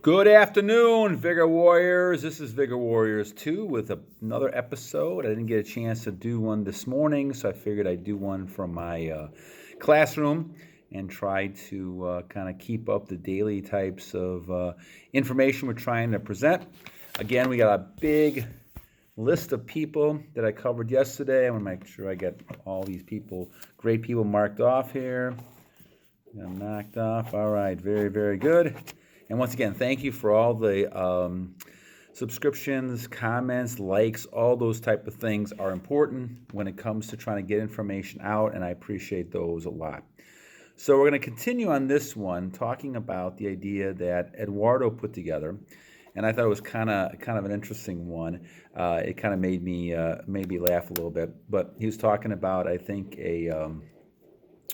Good afternoon, Vigor Warriors. This is Vigor Warriors 2 with another episode. I didn't get a chance to do one this morning, so I figured I'd do one from my classroom and try to kind of keep up the daily types of information we're trying to present. Again, we got a big list of people that I covered yesterday. I want to make sure I get all these people, great people, marked off here. Got them knocked off. All right, very, very good. And once again, thank you for all the subscriptions, comments, likes, all those type of things are important when it comes to trying to get information out, and I appreciate those a lot. So we're going to continue on this one, talking about the idea that Eduardo put together, and I thought it was kind of an interesting one. It kind of made me laugh a little bit. But he was talking about, I think,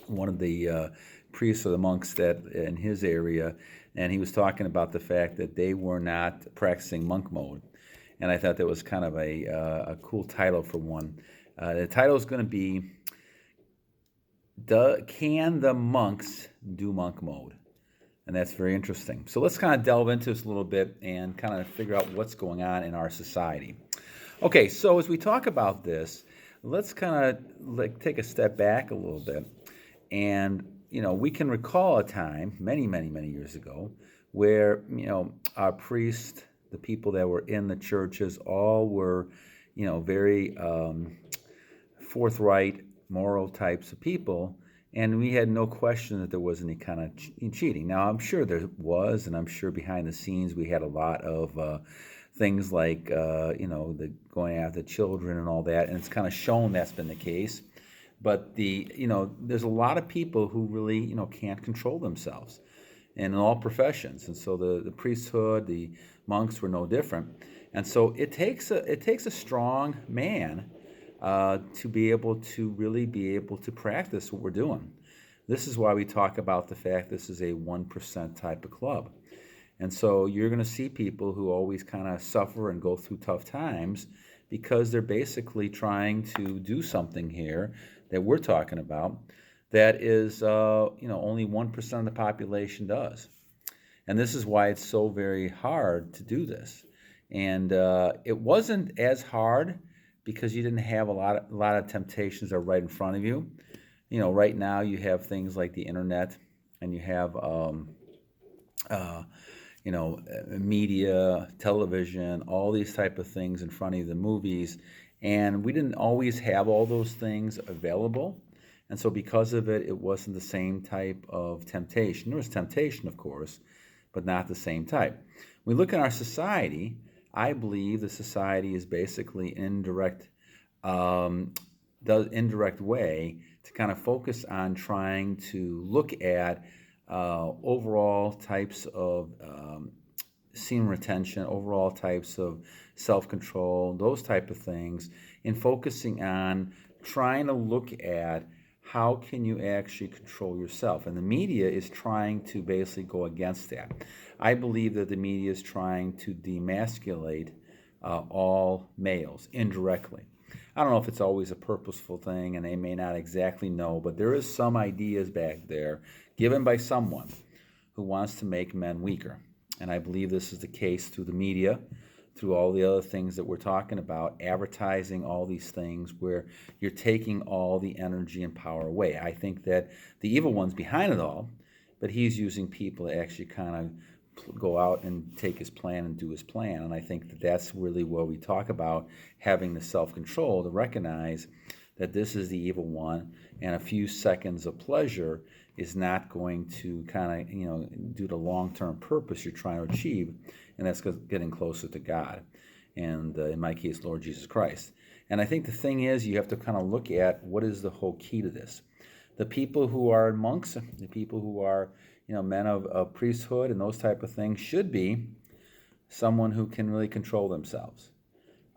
one of the priests or the monks that in his area, and he was talking about the fact that they were not practicing monk mode, and I thought that was kind of a cool title for one. The title is going to be, Can the Monks Do Monk Mode? And that's very interesting. So let's kind of delve into this a little bit and kind of figure out what's going on in our society. Okay, so as we talk about this, let's kind of take a step back a little bit. And, we can recall a time many, many, many years ago where, our priests, the people that were in the churches, all were, very forthright, moral types of people. And we had no question that there was any kind of cheating. Now, I'm sure there was, and I'm sure behind the scenes we had a lot of things like, the going after children and all that. And it's kind of shown that's been the case. But there's a lot of people who really, can't control themselves, and in all professions. And so the priesthood, the monks were no different. And so it takes a strong man to be able to really be able to practice what we're doing. This is why we talk about the fact this is a 1% type of club. And so you're going to see people who always kind of suffer and go through tough times because they're basically trying to do something here that we're talking about that is, only 1% of the population does. And this is why it's so very hard to do this. And it wasn't as hard because you didn't have a lot of temptations that are right in front of you. Right now you have things like the internet, and you have media, television, all these type of things in front of you, the movies, and we didn't always have all those things available. And so because of it, it wasn't the same type of temptation. There was temptation, of course, but not the same type. When we look at our society, I believe the society is basically indirect way to kind of focus on trying to look at overall types of semen retention, overall types of self-control, those type of things, and focusing on trying to look at how can you actually control yourself. And the media is trying to basically go against that. I believe that the media is trying to demasculate all males indirectly. I don't know if it's always a purposeful thing, and they may not exactly know, but there is some ideas back there given by someone who wants to make men weaker. And I believe this is the case through the media, through all the other things that we're talking about, advertising, all these things where you're taking all the energy and power away. I think that the evil one's behind it all, but he's using people to actually kind of go out and take his plan and do his plan. And I think that that's really what we talk about, having the self-control to recognize that this is the evil one, and a few seconds of pleasure is not going to kind of, do the long-term purpose you're trying to achieve, and that's getting closer to God, and in my case, Lord Jesus Christ. And I think the thing is, you have to kind of look at what is the whole key to this. The people who are monks, the people who are, men of priesthood and those type of things should be someone who can really control themselves.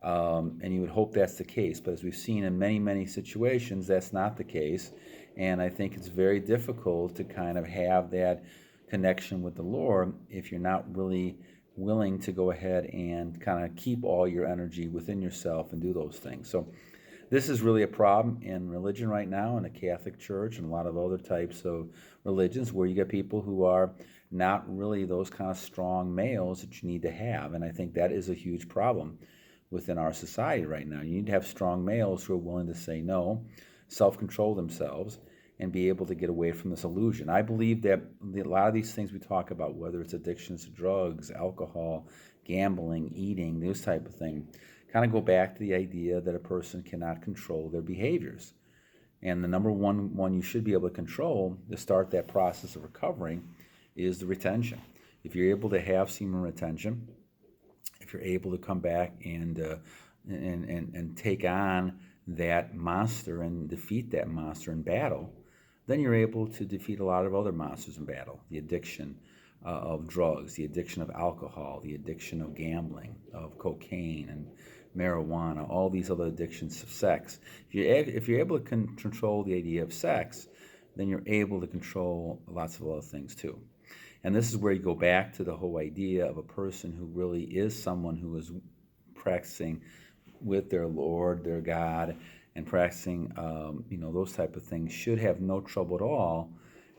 And you would hope that's the case, but as we've seen in many, many situations, that's not the case. And I think it's very difficult to kind of have that connection with the Lord if you're not really willing to go ahead and kind of keep all your energy within yourself and do those things. So This is really a problem in religion right now, in the Catholic Church and a lot of other types of religions, where you get people who are not really those kind of strong males that you need to have. And I think that is a huge problem within our society right now. You need to have strong males who are willing to say no, self-control themselves, and be able to get away from this illusion. I believe that a lot of these things we talk about, whether it's addictions to drugs, alcohol, gambling, eating, those type of things, kind of go back to the idea that a person cannot control their behaviors. And the number one you should be able to control to start that process of recovering is the retention. If you're able to have semen retention, if you're able to come back and take on that monster and defeat that monster in battle, then you're able to defeat a lot of other monsters in battle. The addiction of drugs, the addiction of alcohol, the addiction of gambling, of cocaine and marijuana, all these other addictions of sex. If you're able to control the idea of sex, then you're able to control lots of other things too. And this is where you go back to the whole idea of a person who really is someone who is practicing with their Lord, their God, and practicing, those type of things, should have no trouble at all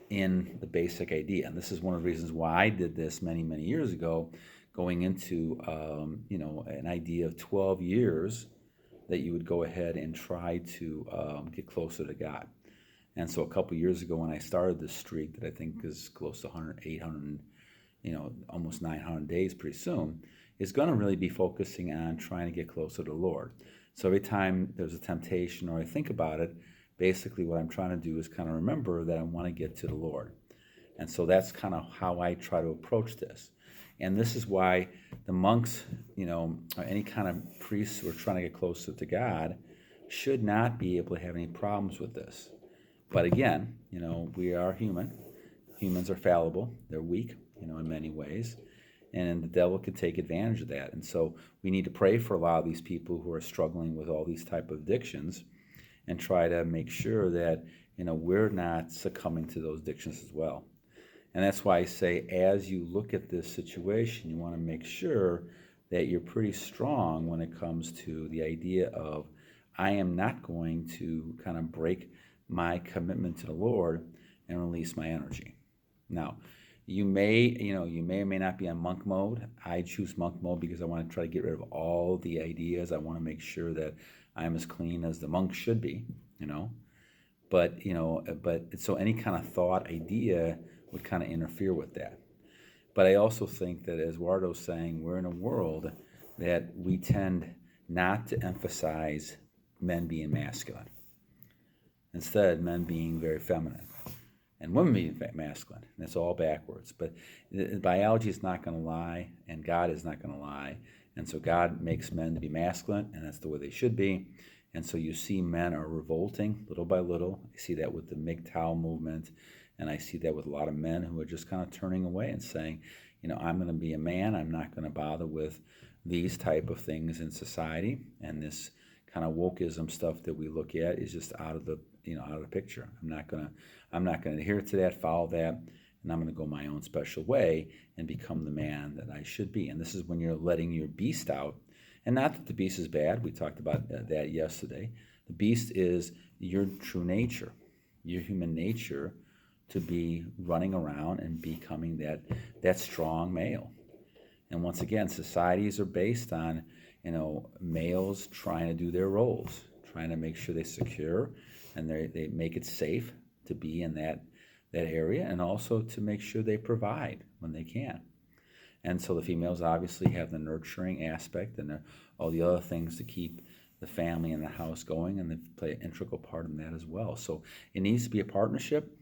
in the basic idea. And this is one of the reasons why I did this many, many years ago, going into, an idea of 12 years that you would go ahead and try to get closer to God. And so a couple years ago when I started this streak that I think is close to 100, 800, almost 900 days pretty soon, is going to really be focusing on trying to get closer to the Lord. So every time there's a temptation or I think about it, basically what I'm trying to do is kind of remember that I want to get to the Lord. And so that's kind of how I try to approach this. And this is why the monks, or any kind of priests who are trying to get closer to God should not be able to have any problems with this. But again, we are human. Humans are fallible. They're weak, in many ways. And the devil can take advantage of that. And so we need to pray for a lot of these people who are struggling with all these type of addictions and try to make sure that, we're not succumbing to those addictions as well. And that's why I say, as you look at this situation, you want to make sure that you're pretty strong when it comes to the idea of, I am not going to kind of break my commitment to the Lord and release my energy. Now, you may or may not be on monk mode. I choose monk mode because I want to try to get rid of all the ideas. I want to make sure that I'm as clean as the monk should be, But so any kind of thought, idea would kind of interfere with that. But I also think that, as Wardo's saying, we're in a world that we tend not to emphasize men being masculine. Instead, men being very feminine and women being masculine. And it's all backwards. But biology is not going to lie, and God is not going to lie. And so God makes men to be masculine, and that's the way they should be. And so you see men are revolting little by little. I see that with the MGTOW movement, and I see that with a lot of men who are just kind of turning away and saying, I'm going to be a man. I'm not going to bother with these type of things in society. And this kind of wokeism stuff that we look at is just out of the picture. I'm not going to adhere to that, follow that, and I'm going to go my own special way and become the man that I should be. And this is when you're letting your beast out. And not that the beast is bad. We talked about that yesterday. The beast is your true nature, your human nature, to be running around and becoming that strong male. And once again, societies are based on, males trying to do their roles, trying to make sure they're secure and they make it safe to be in that area, and also to make sure they provide when they can. And so the females obviously have the nurturing aspect and all the other things to keep the family and the house going, and they play an integral part in that as well. So it needs to be a partnership.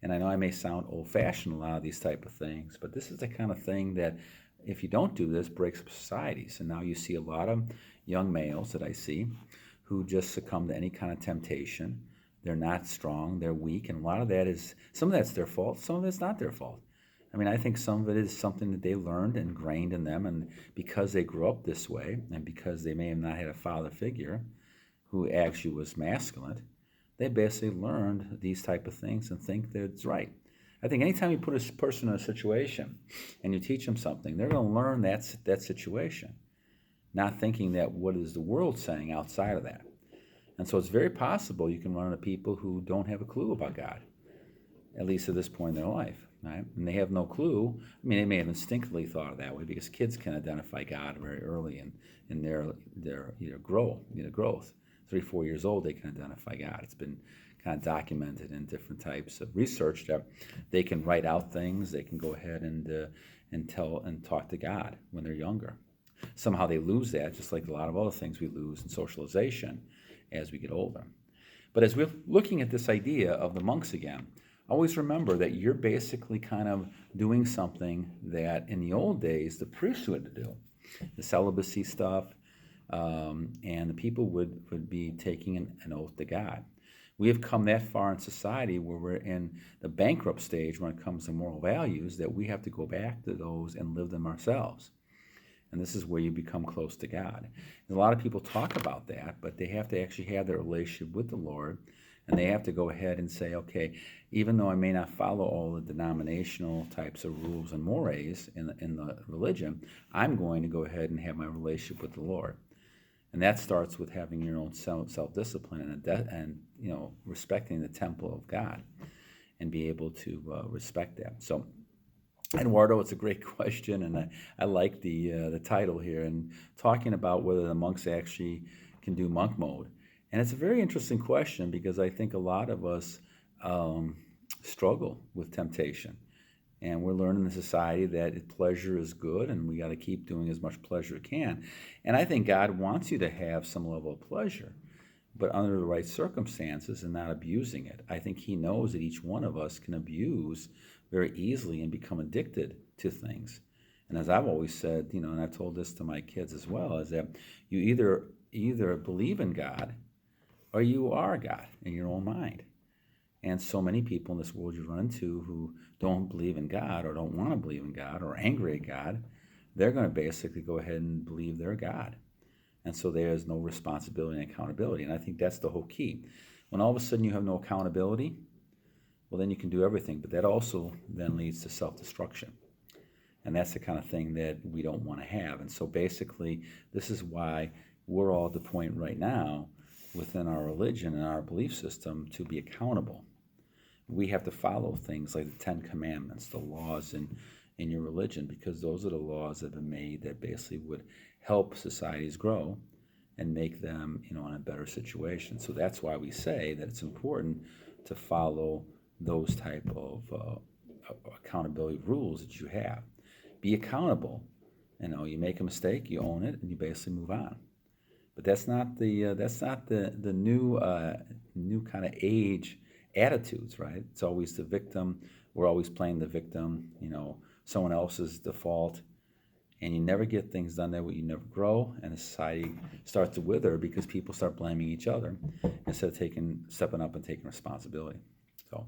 And I know I may sound old-fashioned, a lot of these type of things, but this is the kind of thing that, if you don't do this, breaks up societies. And now you see a lot of young males that I see who just succumb to any kind of temptation. They're not strong, they're weak, and a lot of that is, some of that's their fault, some of it's not their fault. I mean, I think some of it is something that they learned and ingrained in them, and because they grew up this way, and because they may have not had a father figure who actually was masculine, they basically learned these type of things and think that it's right. I think anytime you put a person in a situation and you teach them something, they're going to learn that situation, not thinking that what is the world saying outside of that. And so it's very possible you can run into people who don't have a clue about God, at least at this point in their life, right? And they have no clue. I mean, they may have instinctively thought of that way because kids can identify God very early in their growth. 3, 4 years old, they can identify God. It's been kind of documented in different types of research that they can write out things. They can go ahead and tell and talk to God when they're younger. Somehow they lose that, just like a lot of other things we lose in socialization as we get older. But as we're looking at this idea of the monks again, always remember that you're basically kind of doing something that in the old days the priests would do, the celibacy stuff, and the people would be taking an oath to God. We have come that far in society where we're in the bankrupt stage when it comes to moral values that we have to go back to those and live them ourselves. And this is where you become close to God. And a lot of people talk about that, but they have to actually have their relationship with the Lord, and they have to go ahead and say, okay, even though I may not follow all the denominational types of rules and mores in the religion, I'm going to go ahead and have my relationship with the Lord. And that starts with having your own self-discipline and respecting the temple of God and be able to respect that. So, Eduardo, it's a great question, and I like the title here, and talking about whether the monks actually can do monk mode. And it's a very interesting question because I think a lot of us struggle with temptation. And we're learning in society that pleasure is good, and we got to keep doing as much pleasure as we can. And I think God wants you to have some level of pleasure, but under the right circumstances and not abusing it. I think He knows that each one of us can abuse very easily and become addicted to things. And as I've always said, and I've told this to my kids as well, is that you either believe in God or you are God in your own mind. And so many people in this world you run into who don't believe in God or don't want to believe in God or are angry at God, they're going to basically go ahead and believe they're God. And so there's no responsibility and accountability. And I think that's the whole key. When all of a sudden you have no accountability, well, then you can do everything. But that also then leads to self-destruction. And that's the kind of thing that we don't want to have. And so basically, this is why we're all at the point right now within our religion and our belief system to be accountable. We have to follow things like the 10 Commandments, the laws in your religion, because those are the laws that have been made that basically would help societies grow and make them, in a better situation. So that's why we say that it's important to follow those type of accountability rules that you have. Be accountable. You make a mistake, you own it, and you basically move on. But that's not the new kind of age attitudes, right? It's always the victim. We're always playing the victim. Someone else's default, and you never get things done that way. You never grow, and society starts to wither because people start blaming each other instead of stepping up and taking responsibility. So,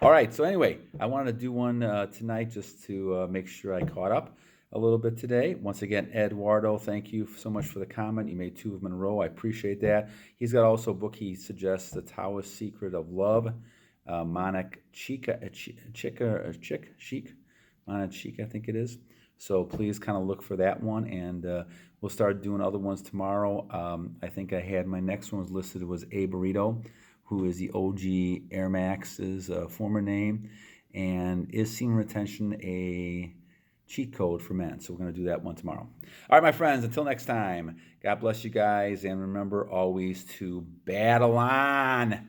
all right. So anyway, I wanted to do one tonight just to make sure I caught up a little bit today. Once again, Eduardo, thank you so much for the comment. You made 2 of them in a row. I appreciate that. He's got also a book he suggests, The Taoist Secret of Love, Manic Chic, Manic Chic, I think it is. So please kind of look for that one, and we'll start doing other ones tomorrow. I think I had my next one was listed was A Burrito, who is the OG Air Max's former name, and is semen retention a cheat code for men? So we're going to do that one tomorrow. All right, my friends, until next time, God bless you guys, and remember always to battle on.